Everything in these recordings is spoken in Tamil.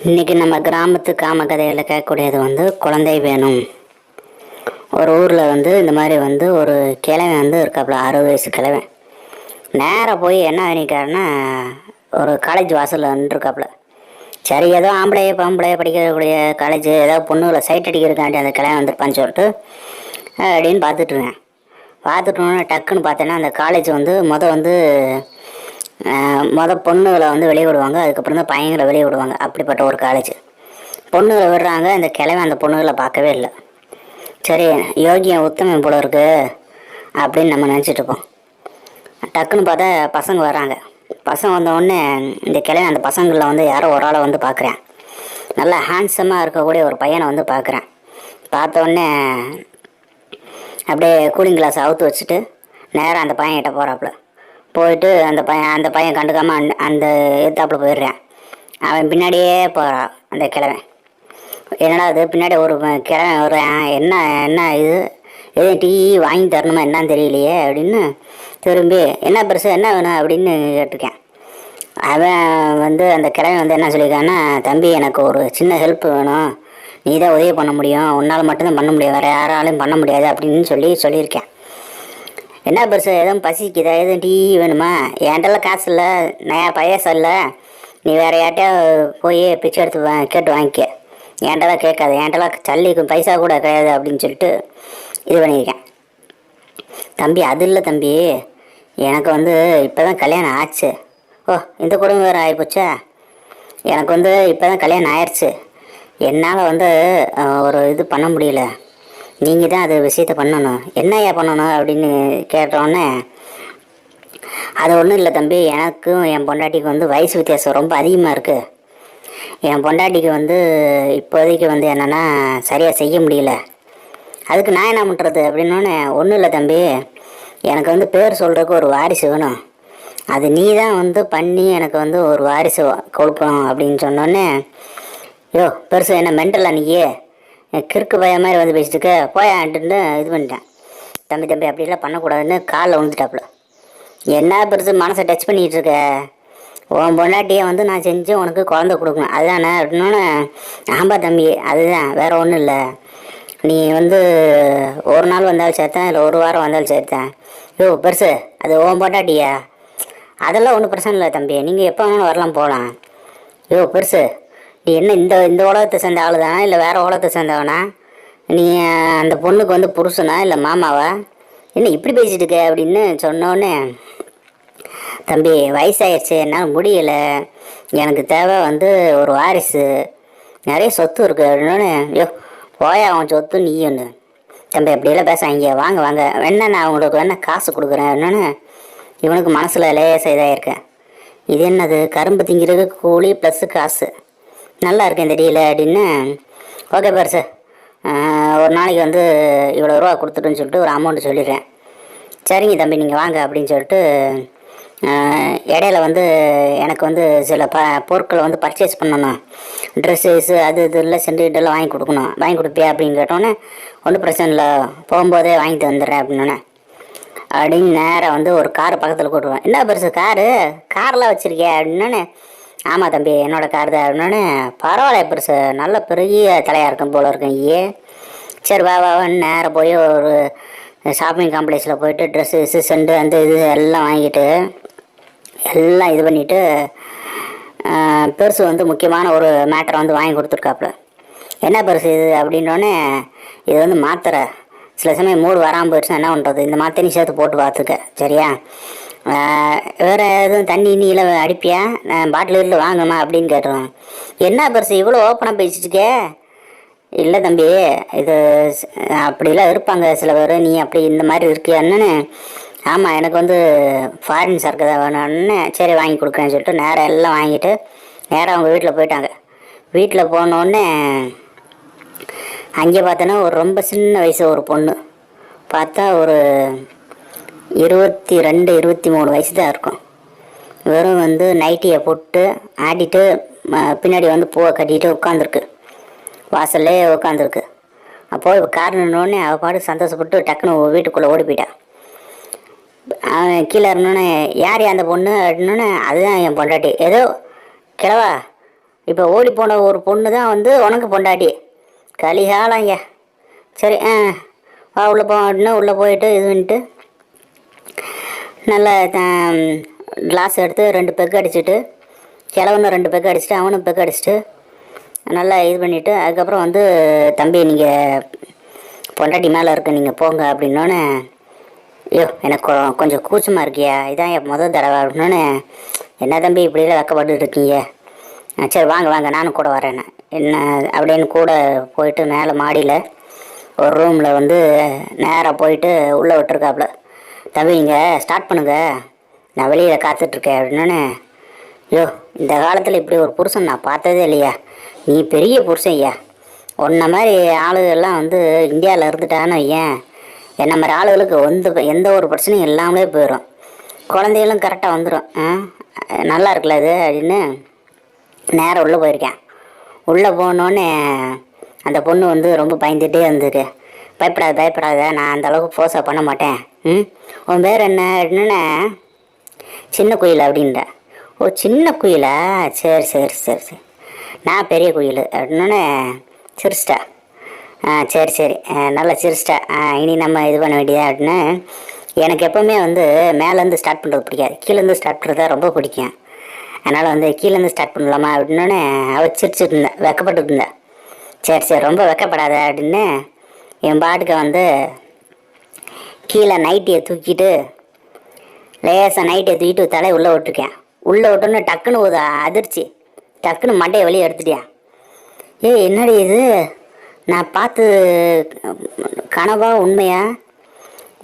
இன்றைக்கி நம்ம கிராமத்து காம கதையில் கேட்கக்கூடியது குழந்தை வேணும். ஒரு ஊரில் இந்த மாதிரி ஒரு கிழவன் இருக்காப்புல, 60 வயசு கிழவன். நேராக போய் என்ன பண்ணிட்டாருன்னா, ஒரு காலேஜ் வாசலில் நின்றுருக்காப்புல. சரி, ஏதோ பொம்பளைய படிக்கக்கூடிய காலேஜ், ஏதாவது பொண்ணுகளை சைட் அடிக்கிறதுக்காண்டி அந்த கிழவன் வந்துருப்பான்னு சொல்லிட்டு அப்படின்னு பார்த்துட்டோன்னே டக்குன்னு பார்த்தேன்னா, அந்த காலேஜ் பொண்ணுகளை வெளியே விடுவாங்க, அதுக்கப்புறம் தான் பையங்களை வெளியே விடுவாங்க. அப்படிப்பட்ட ஒரு காலேஜ். பொண்ணுகளை விடுறாங்க, இந்த கிழவன் அந்த பொண்ணுகளை பார்க்கவே இல்லை. சரி, யோகியம் உத்தமன் போல இருக்கு அப்படின்னு நம்ம நினச்சிட்ருப்போம். டக்குன்னு பார்த்தா பசங்க வராங்க. பசங்க வந்தவுடனே இந்த கிழவன் அந்த பசங்களில் யாரோ ஒரு ஆளை பார்க்குறேன். நல்லா ஹேண்ட்ஸமாக இருக்கக்கூடிய ஒரு பையனை பார்க்குறேன். பார்த்தோடனே அப்படியே கூலிங் கிளாஸ் அவுத்து வச்சுட்டு நேராக அந்த பையன்கிட்ட போகிறாப்புல. போயிட்டு அந்த பையன் கண்டுக்காமல் அந்த எத்தாப்புல போயிடுறேன். அவன் பின்னாடியே போகிறான் அந்த கிழவன். என்னடா அது பின்னாடி ஒரு கிழவன் வர்றேன், என்ன இது, எதுவும் டீ வாங்கி தரணுமா என்னான்னு தெரியலையே அப்படின்னு திரும்பி, என்ன பெருசு, என்ன வேணும் அப்படின்னு கேட்டிருக்கேன். அவன் அந்த கிழவன் என்ன சொல்லியிருக்கான்னா, தம்பி எனக்கு ஒரு சின்ன ஹெல்ப் வேணும், நீ தான் உதவி பண்ண முடியும், உன்னால் மட்டும்தான் பண்ண முடியும், வேறு யாராலையும் பண்ண முடியாது அப்படின்னு சொல்லியிருக்கேன். என்ன பெருசு, எதுவும் பசிக்குதா, எதுவும் டீ வேணுமா, என்கிட்டலாம் காசு இல்லை, நான் பையசம் இல்லை, நீ வேறு யார்கிட்டயா போய் பிச்சை எடுத்து கேட்டு வாங்கிக்க, என்கிட்டலாம் கேட்காது, என்கிட்டலாம் சல்லிக்கும் பைசா கூட கிடையாது அப்படின்னு சொல்லிட்டு இது பண்ணியிருக்கேன். தம்பி அது இல்லை தம்பி, எனக்கு இப்போ தான் கல்யாணம் ஆச்சு. ஓ, இந்த குடும்பம் வேறு ஆகிப்போச்சா? எனக்கு இப்போ தான் கல்யாணம் ஆயிடுச்சு, என்னால் ஒரு இது பண்ண முடியல, நீங்கள் தான் அது விஷயத்தை பண்ணணும், என்னையா பண்ணணும் அப்படின்னு கேட்டோடனே, அது ஒன்றும் இல்லை தம்பி, எனக்கும் என் பொண்டாட்டிக்கு வயசு வித்தியாசம் ரொம்ப அதிகமாக இருக்குது. என் பொண்டாட்டிக்கு இப்போதைக்கு என்னென்னா சரியாக செய்ய முடியல, அதுக்கு நான் என்ன பண்ணுறது அப்படின்னோடனே, ஒன்றும் இல்லை தம்பி, எனக்கு பேர் சொல்கிறதுக்கு ஒரு வாரிசு வேணும், அது நீ தான் பண்ணி எனக்கு ஒரு வாரிசு கொடுக்கணும் அப்படின்னு சொன்னோடனே, யோ பெருசு என்ன மென்டலாக நீயே, கிறுக்கு பைய மாதிரி பேசிட்டுக்க போயான்ட்டுன்னு இது பண்ணிட்டேன். தம்பி அப்படிலாம் பண்ணக்கூடாதுன்னு காலில் விழுந்துட்டாப்புல. என்ன பெருசு மனசை டச் பண்ணிகிட்டு இருக்க, உன் பொண்டாட்டியை நான் செஞ்சு உனக்கு குழந்தை கொடுக்கணும் அதுதானே அப்படின்னோன்னு, ஆம்பா தம்பி அதுதான், வேறு ஒன்றும் இல்லை, நீ ஒரு நாள் வந்தாலும் சேர்த்தேன், இல்லை ஒரு வாரம் வந்தாலும் சேர்த்தேன். யோ பெருசு அது உன் பொண்டாட்டியா, அதெல்லாம் ஒன்றும் பிரச்சனை இல்லை தம்பி, நீங்கள் எப்போ வேணாலும் வரலாம் போகலாம். யோ பெருசு நீ என்ன இந்த உலகத்தை சேர்ந்த ஆள் தானா, இல்லை வேறு உலகத்தை சேர்ந்தவனா, நீ அந்த பொண்ணுக்கு புருஷனா இல்லை மாமாவா, என்ன இப்படி பேசிட்டு இருக்க அப்படின்னு சொன்னோன்னே, தம்பி வயசாகிடுச்சு, என்னால் முடியலை, எனக்கு தேவை ஒரு வாரிசு, நிறைய சொத்து இருக்குது அப்படின்னோடனே, ஐயோ போயா அவன் சொத்து நீ ஒன்று, தம்பி அப்படியெல்லாம் பேசாங்க, வாங்க வேணா நான் அவங்களுக்கு வேணா காசு கொடுக்குறேன் அப்படின்னோடனே, இவனுக்கு மனசில் லேசாக இதாகிருக்கேன். இது என்னது, கரும்பு திங்கிறதுக்கு கூலி ப்ளஸ்ஸு காசு, நல்லா இருக்கேன் இந்த டீல அப்படின்னு. ஓகே பெருசு, ஒரு நாளைக்கு இவ்வளோ ரூபா கொடுத்துட்டுன்னு சொல்லிட்டு ஒரு அமௌண்ட்டு சொல்லிடுறேன். சரிங்க தம்பி நீங்கள் வாங்க அப்படின்னு சொல்லிட்டு, இடையில எனக்கு சில பொருட்களை பர்ச்சேஸ் பண்ணணும், ட்ரெஸ்ஸஸ் அது இதெல்லாம் சென்டிமெண்டெல்லாம் வாங்கி கொடுக்கணும், வாங்கி கொடுப்பியா அப்படின்னு கேட்டோன்னே, ஒன்றும் பிரச்சனை இல்லை போகும்போதே வாங்கிட்டு வந்துடுறேன் அப்படின்னோடனே, அப்படின்னு நேராக ஒரு கார் பக்கத்தில் கூட்டுவேன். என்ன பெருசு காரெலாம் வச்சுருக்கியா அப்படின்னோடனே, ஆமாம் தம்பி என்னோடய கார் தான் அப்படின்னோடனே, பரவாயில்ல பெருசு நல்ல பெரிய தலையாக இருக்கும் போல இருக்கும் ஐயே, சரி வான்னு நேராக போய் ஒரு ஷாப்பிங் காம்ப்ளெக்ஸில் போயிட்டு ட்ரெஸ்ஸு செண்டு அந்த இது எல்லாம் வாங்கிட்டு எல்லாம் இது பண்ணிவிட்டு, பெருசு முக்கியமான ஒரு மேட்டரை வாங்கி கொடுத்துருக்காப்புல. என்ன பெருசு இது அப்படின்னோடனே, இது மாத்திரை, சில சமயம் மூடு வராமல் போயிடுச்சுன்னா என்ன பண்ணுறது, இந்த மாத்திரையும் சேர்த்து போட்டு பார்த்துக்க சரியா, வேறு எதுவும் தண்ணி இன்னியில் அடிப்பியா, பாட்டில் வீட்டில் வாங்கம்மா அப்படின்னு கேட்டுருவான். என்ன பெருசு இவ்வளோ ஓப்பனாக பேசிட்டுக்கே, இல்லை தம்பி இது அப்படிலாம் இருப்பாங்க சில பேர், நீ அப்படி இந்த மாதிரி இருக்கியான்னு. ஆமாம் எனக்கு ஃபாரின் சரக்கு தான் வேணும்னு, சரி வாங்கி கொடுக்குறேன்னு சொல்லிட்டு நேராக எல்லாம் வாங்கிட்டு நேராக அவங்க வீட்டில் போயிட்டாங்க. வீட்டில் போனோடனே அங்கே பார்த்தோன்னா ஒரு ரொம்ப சின்ன வயசு ஒரு பொண்ணு, பார்த்தா ஒரு 22 23 வயசு தான் இருக்கும். வெறும் நைட்டியை போட்டு ஆடிட்டு பின்னாடி பூவை கட்டிட்டு உட்காந்துருக்கு, வாசல்லே உட்காந்துருக்கு. அப்போது இப்போ கார் நின்னோடனே அவள் பாடு சந்தோஷப்பட்டு டக்குன்னு வீட்டுக்குள்ளே ஓடி போயிட்டான். அவன் கீழே இருந்தோன்னே, யார் அந்த பொண்ணு அப்படின்னோடனே, அதுதான் என் பொண்டாட்டி. ஏதோ கிழவா இப்போ ஓடி போன ஒரு பொண்ணு தான் வந்து உனக்கு பொண்டாட்டி. கலிகாலம் ஐயா. சரி வா உள்ளே போ அப்படின்னா உள்ளே போயிட்டு இது பண்ணிட்டு நல்லா கிளாஸ் எடுத்து 2 பெக்கு அடிச்சுட்டு, கிழவனும் 2 பெக்கு அடிச்சுட்டு அவனும் பெக்கு அடிச்சுட்டு நல்லா இது பண்ணிவிட்டு, அதுக்கப்புறம் வந்து தம்பி நீங்கள் பொண்டாட்டி மேலே இருக்க நீங்கள் போங்க அப்படின்னோடனே, ஐயோ எனக்கு கொஞ்சம் கூச்சமாக இருக்கியா, இதான் என் முதல் தடவை அப்படின்னோடனே, என்ன தம்பி இப்படிலாம் வெக்கப்பட்டு இருக்கீங்க, சரி வாங்க வாங்க நானும் கூட வரேன்னு என்ன அப்படின்னு கூட போயிட்டு மேலே மாடியில் ஒரு ரூமில் வந்து நேராக போயிட்டு உள்ளே விட்டுருக்காப்புல. தம்பி நீங்கள் ஸ்டார்ட் பண்ணுங்க, நான் வெளியில் காத்துட்ருக்கேன் அப்படின்னோடனே, ஐயோ இந்த காலத்தில் இப்படி ஒரு புருஷன் நான் பார்த்ததே இல்லையா, நீ பெரிய புருஷன் ஐயா. உன்ன மாதிரி ஆளுகள்லாம் வந்து இந்தியாவில் இருந்துட்டான்னு ஏன் என்ன மாதிரி ஆளுகளுக்கு எந்த ஒரு பிரச்சனையும் இல்லாமலே போயிடும், குழந்தைகளும் கரெக்டாக வந்துடும். நல்லா இருக்குல்ல அது அப்படின்னு நேராக உள்ளே போயிருக்கேன். உள்ளே போனோடனே அந்த பொண்ணு வந்து ரொம்ப பயந்துகிட்டே இருந்துருக்கு. பயப்படாத நான் அந்த அளவுக்கு ஃபோர்ஸாக பண்ண மாட்டேன். உன் பேர் என்ன அப்படின்னா, சின்ன குயில் அப்படின்ற. ஓ சின்ன குயிலா, சரி சரி சரி சரி நான் பெரிய குயில் அப்படின்னோடனே சிரிச்சிட்டா. சரி நல்லா சிரிச்சிட்டா. இனி நம்ம இது பண்ண வேண்டியதா அப்படின்னு. எனக்கு எப்போவுமே வந்து மேலேருந்து ஸ்டார்ட் பண்ணுறது பிடிக்காது, கீழேருந்து ஸ்டார்ட் பண்ணுறது ரொம்ப பிடிக்கும். அதனால் வந்து கீழேருந்து ஸ்டார்ட் பண்ணலாமா அப்படின்னோடனே அவள் சிரிச்சுட்டு இருந்தேன், வெக்கப்பட்டு இருந்தேன். சரி ரொம்ப வெக்கப்படாத அப்படின்னு என் பாட்டுக்கு வந்து கீழே நைட்டியை தூக்கிட்டு லேசாக நைட்டியை தூக்கிட்டு தலையை உள்ளே விட்டுருக்கேன். உள்ளே விட்டோன்னே டக்குன்னு ஒரு அதிர்ச்சி, டக்குன்னு மண்டையை வெளியே எடுத்துட்டேன். என்னடி இது, நான் பார்த்து கனவா உண்மையா,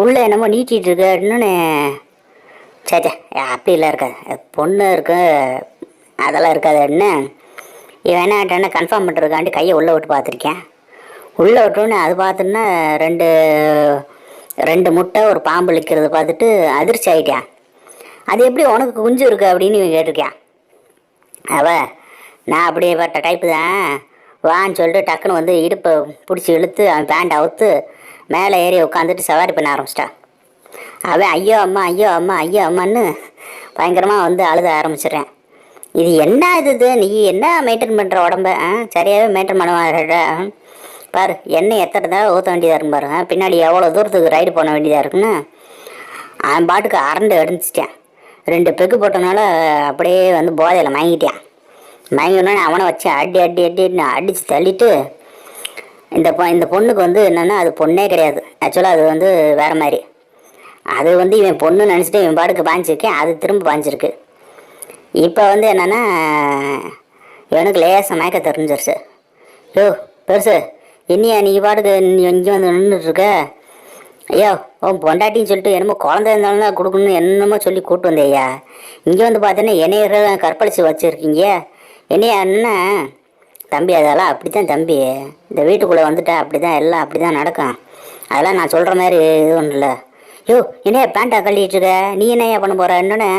உள்ளே என்னமோ நீட்டிகிட்டு இருக்கு அப்படின்னு. சே அப்படிலாம் இருக்காது, பொண்ணு இருக்கு அதெல்லாம் இருக்காது அப்படின்னு இவன் என்ன கன்ஃபார்ம் பண்ணுறதுக்காண்டி கையை உள்ளே விட்டு பார்த்துருக்கேன். உள்ளே விட்டோன்னே அது பார்த்துன்னா ரெண்டு முட்டை ஒரு பாம்பு இழுக்கிறது பார்த்துட்டு அதிர்ச்சி ஆகிட்டேன். அது எப்படி உனக்கு குஞ்சு இருக்கு அப்படின்னு இவன் கேட்டிருக்கேன். நான் அப்படியே பட்ட டைப்பு தான், வான்னு சொல்லிட்டு டக்குன்னு வந்து இடுப்பை பிடிச்சி இழுத்து அவன் பேண்ட் அவுத்து மேலே ஏறி உட்காந்துட்டு சவாரி பண்ண ஆரம்பிச்சிட்டான். அவன் ஐயோ அம்மான்னு பயங்கரமாக வந்து அழுத ஆரம்பிச்சிடுறேன். இது என்ன இது நீ என்ன மெயின்டைன் பண்ணுற உடம்ப, சரியாகவே மெயின்டைன் பண்ண மாட்டேற பாரு, எண்ணெய் எத்தனை தடவை ஊற்ற வேண்டியதாக இருக்கும் பாருங்க, பின்னாடி எவ்வளோ தூரத்துக்கு ரைடு பண்ண வேண்டியதாக இருக்குன்னு அவன் பாட்டுக்கு அரண்டு அடிச்சிட்டேன். 2 பெக்கு போட்டனால அப்படியே வந்து போதையில் மயங்கிட்டேன். மயங்கினோடனே அவனை வச்சு அடித்து தள்ளிட்டு இந்த பொண்ணுக்கு வந்து என்னென்னா அது பொண்ணே கிடையாது, ஆக்சுவலாக அது வந்து வேறு மாதிரி. அது வந்து இவன் பொண்ணு நினச்சிட்டு இவன் பாட்டுக்கு பாஞ்சிருக்கேன், அது திரும்ப பாஞ்சிருக்கு. இப்போ வந்து என்னென்னா இவனுக்கு லேசாக மயக்க தெரிஞ்சிருச்சு. பெருசு என்னையா நீ பாட்டுக்கு இங்கே வந்து நின்றுட்டுருக்க, ஐயோ உன் பொண்டாட்டின்னு சொல்லிட்டு என்னமோ குழந்தை இருந்தாலும் தான் கொடுக்கணும்னு என்னமோ சொல்லி கூப்பிட்டு வந்தேயா, இங்கே வந்து பார்த்தீங்கன்னா என்னைய கற்பழிச்சு வச்சுருக்கீங்க, என்னையா என்ன தம்பி, அதெல்லாம் அப்படி தான் தம்பி, இந்த வீட்டுக்குள்ளே வந்துட்டா அப்படி தான் எல்லாம் அப்படி தான் நடக்கும், அதெல்லாம் நான் சொல்கிற மாதிரி இது ஒன்றும் இல்லை. என்னையா பேண்டா கழிட்டுருக்க, நீ என்னையா பண்ண போகிற என்னன்னு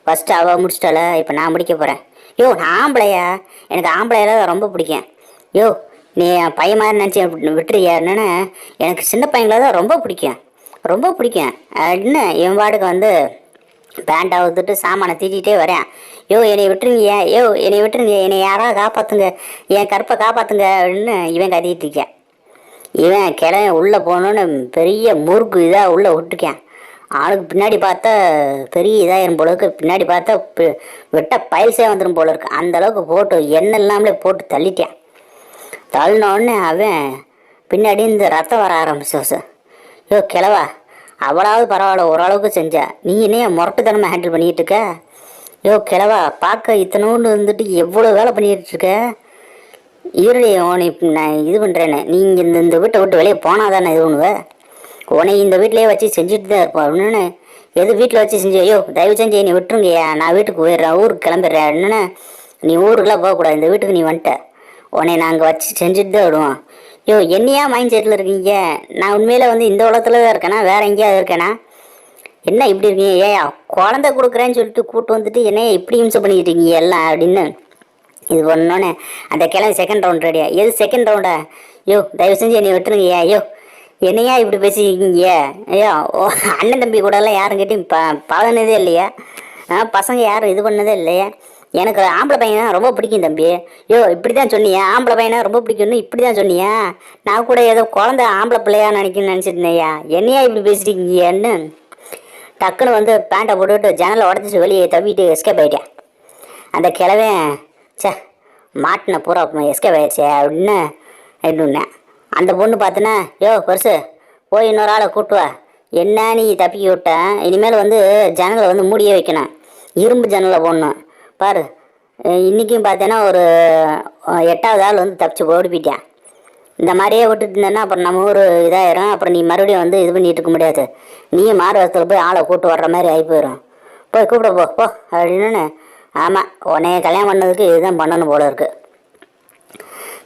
ஃபஸ்ட்டு அவள் முடிச்சிட்டால, இப்போ நான் முடிக்க போகிறேன். நான் ஆம்பளையா, எனக்கு ஆம்பளையெல்லாம் ரொம்ப பிடிக்கும். நீ பையன் மாதிரி நினச்சி விட்டுறியா என்னன்னு, எனக்கு சின்ன பையங்கள தான் ரொம்ப பிடிக்கும் அப்படின்னு என் பாட்டுக்கு வந்து பேண்டை வந்துட்டு சாமானை தீட்டிகிட்டே வரேன். என்னை விட்டுருங்க, என்னை விட்டுருங்க, என்னை யாராவது காப்பாற்றுங்க, என் கருப்பை காப்பாற்றுங்க அப்படின்னு இவன் கத்திக்கிட்டு இருக்கேன். இவன் கிளம்பி உள்ளே போகணுன்னு பெரிய முறுக்கு இதாக உள்ளே விட்டுருக்கேன். ஆளுக்கு பின்னாடி பார்த்தா பெரிய இதாகிடும் போல இருக்கு, பின்னாடி பார்த்தா வெட்ட பயில்ஸே வந்துடும் போல இருக்கு, அந்தளவுக்கு போட்டு எண்ணெய் இல்லாமலே போட்டு தள்ளிட்டேன். தள்ளினோடனே அவன் பின்னாடி இந்த ரத்தம் வர ஆரம்பிச்சு. கிழவா அவளாவது பரவாயில்ல ஓரளவுக்கு செஞ்சா, நீ என்னைய முரட்டுத்தனமாக ஹேண்டில் பண்ணிகிட்டு இருக்க. கிழவா பார்க்க இத்தனோண்டு இருந்துட்டு எவ்வளோ வேலை பண்ணிகிட்டு இருக்க, இருடி உன்னை நான் இது பண்ணுறேன்னு, நீங்கள் இந்த வீட்டை விட்டு வெளியே போனால் தானே இது பண்ணுவேன், உன்னை இந்த வீட்டிலேயே வச்சு செஞ்சுட்டு தான் இருப்போம் அப்படின்னு. எது வீட்டில் வச்சு செஞ்சு, தயவு செஞ்சு நீ விட்டுருங்கய்யா, நான் வீட்டுக்கு போயிடுறேன், ஊருக்கு கிளம்பிடுறேன் அப்படின்னு. நீ ஊருக்குலாம் போகக்கூடாது, இந்த வீட்டுக்கு நீ வந்துட்ட, உன்னை நாங்கள் வச்சு செஞ்சுட்டு தான் விடுவோம். என்னையா மைண்ட் செட்டில் இருக்கீங்க, நான் உண்மையில் வந்து இந்த உலகத்தில் தான் இருக்கேனா வேறு எங்கேயாவது இருக்கேனா, என்ன இப்படி இருக்கீங்க, குழந்தை கொடுக்குறேன்னு சொல்லிட்டு கூப்பிட்டு வந்துட்டு என்னையா இப்படி இம்சை பண்ணிக்கிட்டு இருக்கீங்க எல்லாம் அப்படின்னு இது பண்ணோன்னே அந்த கிளம்பி செகண்ட் ரவுண்ட் ரெடியா. எது செகண்ட் ரவுண்டா, தயவு செஞ்சு என்னை விட்டுருங்கய்யா, என்னையா இப்படி பேசிக்கிங்க, அண்ணன் தம்பி கூடலாம் யாரும் கேட்டையும் பழகினதே இல்லையா, பசங்க யாரும் இது பண்ணதே இல்லையா, எனக்கு ஆம்பளை பையனை ரொம்ப பிடிக்கும் தம்பி. யோ இப்படி தான் சொன்னியா? ஆம்பளை பையனை ரொம்ப பிடிக்கும்னு இப்படி தான் சொன்னியா? நான் கூட ஏதோ குழந்தை ஆம்பளை பிள்ளையா நினச்சிருந்தேயா. என்னையா இப்படி பேசிட்டீங்கன்னு டக்குன்னு வந்து பேண்ட்டை போட்டுவிட்டு ஜன்னலை உடச்சி வெளியே தவிட்டு எஸ்கேப் ஆகிட்டேன். அந்த கிழவன் சே மாட்டின பூரா எஸ்கேப் ஆயிடுச்சே அப்படின்னு அப்படின்னேன். அந்த பொண்ணு பார்த்தோன்னா, யோ பெருசு போய் இன்னொரு ஆளை கூட்டுவா, என்ன நீ தப்பிக்க விட்ட, இனிமேல் வந்து ஜன்னலை வந்து மூடியே வைக்கணும், இரும்பு ஜன்னலை போடணும் பாரு. இன்றைக்கும் பார்த்தேன்னா ஒரு 8வது ஆள் வந்து தப்பிச்சு ஓடிப்பிட்டேன். இந்த மாதிரியே விட்டுட்டு இருந்தேன்னா அப்புறம் நம்ம ஊர் இதாயிரும். அப்புறம் நீ மறுபடியும் வந்து இது பண்ணிட்டு இருக்க முடியாது. நீயும் மாறு வருஷத்தில் போய் ஆளை கூட்டு வர்ற மாதிரி ஆகி போயிடும். போய் கூப்பிட போ அப்படின்னு. ஆமாம், உன்னைய கல்யாணம் பண்ணதுக்கு இதுதான் பண்ணணும் போல இருக்குது.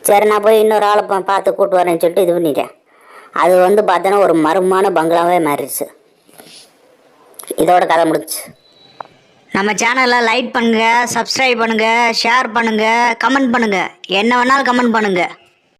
சரி நான் போய் இன்னொரு ஆளை பார்த்து கூப்பிட்டு வரேன்னு சொல்லிட்டு இது பண்ணிட்டேன். அது வந்து பார்த்தோன்னா ஒரு மர்மமான பங்களாவே மாறிடுச்சு. இதோட கதை முடிச்சு. நம்ம சேனலை லைக் பண்ணுங்கள், சப்ஸ்கிரைப் பண்ணுங்கள், ஷேர் பண்ணுங்கள், கமெண்ட் பண்ணுங்கள். என்ன வேணாலும் கமெண்ட் பண்ணுங்கள்.